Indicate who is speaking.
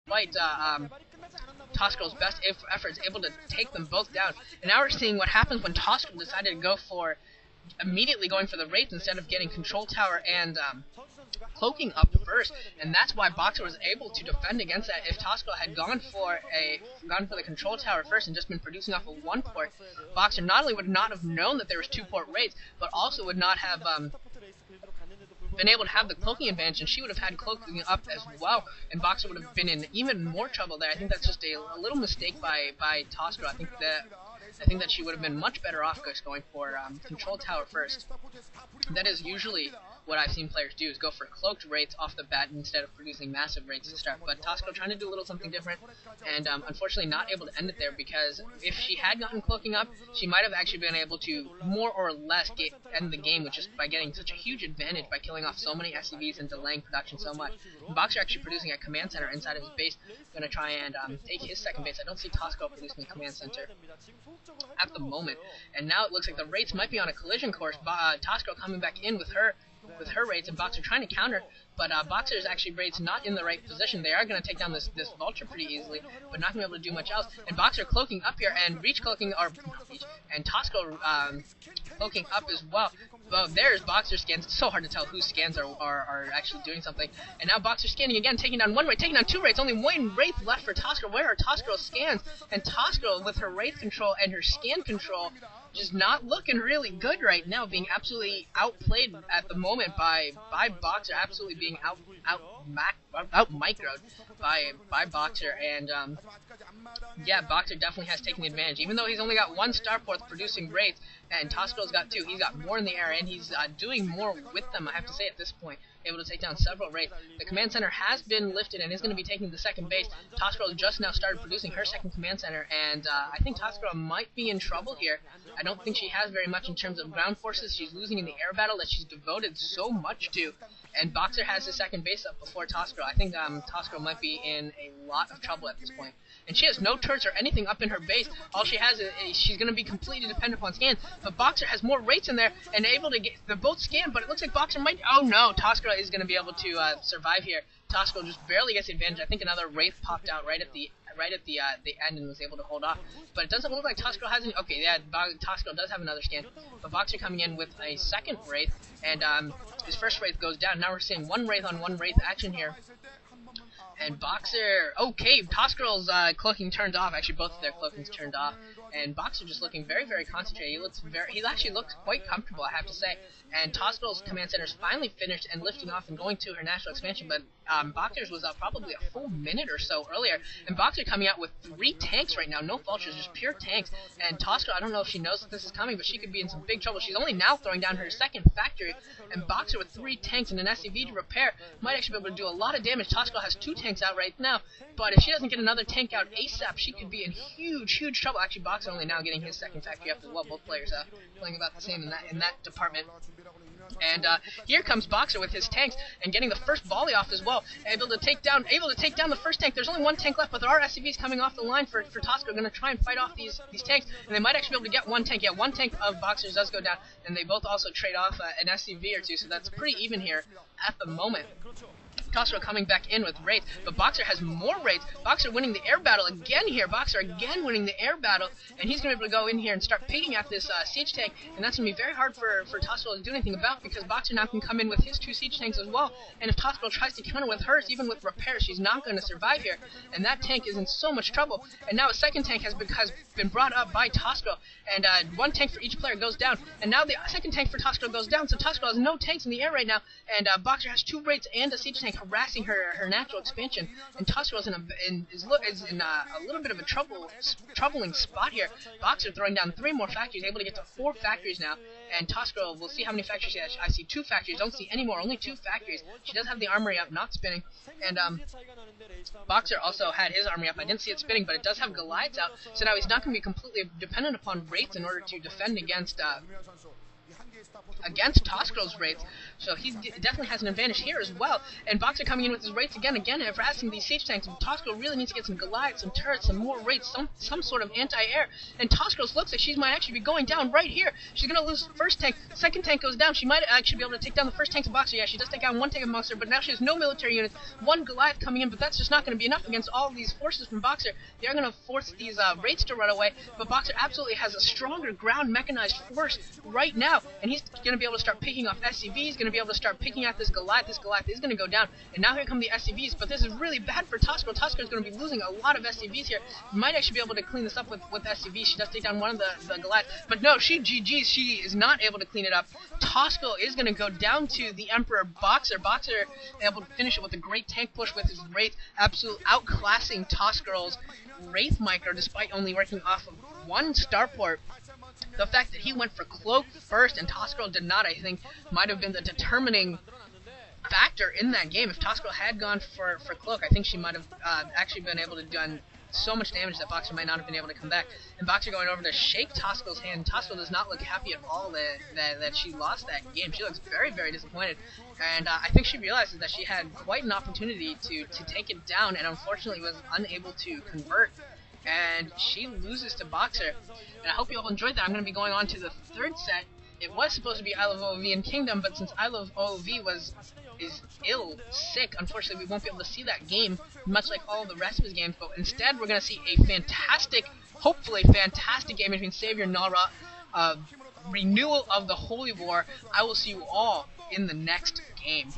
Speaker 1: despite Tossgirl's best efforts, able to take them both down. And now we're seeing what happens when Tossgirl decided to go for immediately going for the Wraith instead of getting Control Tower and cloaking up first, and that's why Boxer was able to defend against that. If Tossgirl had gone for the Control Tower first and just been producing off of one port, Boxer not only would not have known that there was 2-port Wraiths, but also would not have been able to have the cloaking advantage, and she would have had cloaking up as well, and Boxer would have been in even more trouble there. I think that's just a little mistake by Tossgirl. I think that she would have been much better off just going for Control Tower first. That is usually what I've seen players do, is go for cloaked Wraiths off the bat instead of producing massive Wraiths to start. But Tossgirl trying to do a little something different, and unfortunately not able to end it there, because if she had gotten cloaking up, she might have actually been able to more or less end the game, which is by getting such a huge advantage by killing off so many SCVs and delaying production so much. And Boxer actually producing a command center inside of his base, going to try and take his second base. I don't see Tossgirl producing a command center at the moment, and now it looks like the Wraiths might be on a collision course. Tossgirl coming back in with her Wraiths, and Boxer trying to counter, but Boxer's actually Wraiths not in the right position. They are going to take down this Vulture pretty easily, but not going to be able to do much else. And Boxer cloaking up here, and Reach cloaking, and Tossgirl cloaking up as well. Well, there's Boxer scans. It's so hard to tell whose scans are actually doing something. And now Boxer scanning again, taking down one Wraith, taking down two Wraiths. Only one Wraith left for Tossgirl. Where are Tossgirl's scans? And Tossgirl, with her Wraith control and her scan control, just not looking really good right now, being absolutely outplayed at the moment by Boxer, absolutely being out microed by Boxer, and yeah, Boxer definitely has taken the advantage, even though he's only got one starport producing Wraith, and Tossgirl's got two. He's got more in the air, and he's doing more with them, I have to say, at this point, able to take down several Wraiths. The command center has been lifted and is going to be taking the second base. Tossgirl just now started producing her second command center, and I think Tossgirl might be in trouble here. I don't think she has very much in terms of ground forces. She's losing in the air battle that she's devoted so much to, and Boxer has his second base up before Tossgirl. I think Tossgirl might be in a lot of trouble at this point. And she has no turrets or anything up in her base. All she has is she's going to be completely dependent upon scan. But Boxer has more Wraiths in there and able to get the both scan. But it looks like Boxer might. Oh no, Tossgirl is going to be able to survive here. Tossgirl just barely gets the advantage. I think another Wraith popped out right at the end and was able to hold off. But it doesn't look like Tossgirl has any. Okay, yeah, Tossgirl does have another scan. But Boxer coming in with a second Wraith, and his first Wraith goes down. Now we're seeing one Wraith on one Wraith action here. And Boxer, okay, Tossgirl's cloaking turned off. Actually, both of their cloakings turned off. And Boxer just looking very, very concentrated. He actually looks quite comfortable, I have to say. And Tossgirl's command center is finally finished and lifting off and going to her national expansion. But Boxer's was probably a full minute or so earlier. And Boxer coming out with 3 tanks right now. No vultures, just pure tanks. And Tossgirl, I don't know if she knows that this is coming, but she could be in some big trouble. She's only now throwing down her second factory. And Boxer with 3 tanks and an SCV to repair might actually be able to do a lot of damage. Tossgirl has 2 tanks out right now. But if she doesn't get another tank out ASAP, she could be in huge, huge trouble. Actually, Boxer only now getting his second factory up as well. Both players playing about the same in that department. And here comes Boxer with his tanks and getting the first volley off as well. Able to take down the first tank. There's only 1 tank left, but there are SCVs coming off the line for Tossgirl. Going to try and fight off these tanks, and they might actually be able to get 1 tank. Yeah, 1 tank of Boxer's does go down, and they both also trade off an SCV or 2, so that's pretty even here at the moment. Tossgirl coming back in with Wraiths, but Boxer has more Wraiths. Boxer winning the air battle again here. Boxer again winning the air battle, and he's going to be able to go in here and start picking at this siege tank, and that's going to be very hard for Tossgirl to do anything about, because Boxer now can come in with his 2 siege tanks as well, and if Tossgirl tries to counter with hers, even with repairs, she's not going to survive here, and that tank is in so much trouble. And now a second tank has been brought up by Tossgirl, and 1 tank for each player goes down, and now the second tank for Tossgirl goes down, so Tossgirl has no tanks in the air right now, and Boxer has 2 Wraiths and a siege tank harassing her natural expansion, and Tossgirl is in a little bit of a troubling spot here. Boxer throwing down 3 more factories, able to get to 4 factories now, and Tossgirl, we'll see how many factories she has. I see 2 factories, don't see any more, only 2 factories. She does have the armory up, not spinning, and Boxer also had his armory up. I didn't see it spinning, but it does have Goliaths out, so now he's not going to be completely dependent upon Wraiths in order to defend against against Tossgirl's rates, so he definitely has an advantage here as well. And Boxer coming in with his rates again, harassing these siege tanks. Tossgirl really needs to get some Goliaths, some turrets, some more rates, some sort of anti-air. And Tossgirl looks like she might actually be going down right here. She's gonna lose first tank, second tank goes down. She might actually be able to take down the first tanks of Boxer. Yeah, she does take down one tank of Boxer, but now she has no military units, one Goliath coming in, but that's just not going to be enough against all of these forces from Boxer. They are going to force these rates to run away, but Boxer absolutely has a stronger ground mechanized force right now, and he's going to be able to start picking off SCVs, going to be able to start picking at this Goliath. This Goliath is going to go down, and now here come the SCVs, but this is really bad for Tossgirl. Tossgirl is going to be losing a lot of SCVs here. Might actually be able to clean this up with SCVs. She does take down one of the Goliath, but no, she GG's. She is not able to clean it up. Tossgirl is going to go down to the Emperor Boxer. Boxer able to finish it with a great tank push with his Wraith, absolute outclassing Tossgirl's Wraith Micro despite only working off of one starport. The fact that he went for Cloak first and Tossgirl did not, I think, might have been the determining factor in that game. If Tossgirl had gone for Cloak, I think she might have actually been able to done so much damage that Boxer might not have been able to come back. And Boxer going over to shake Tossgirl's hand. Tossgirl does not look happy at all that she lost that game. She looks very, very disappointed. And I think she realizes that she had quite an opportunity to take it down and unfortunately was unable to convert. And she loses to Boxer. And I hope you all enjoyed that. I'm going to be going on to the third set. It was supposed to be I Love OOV and Kingdom, but since I Love OOV is sick, unfortunately we won't be able to see that game, much like all the rest of his games, but instead we're going to see a fantastic, hopefully fantastic game between Savior and Nalra, renewal of the Holy War. I will see you all in the next game.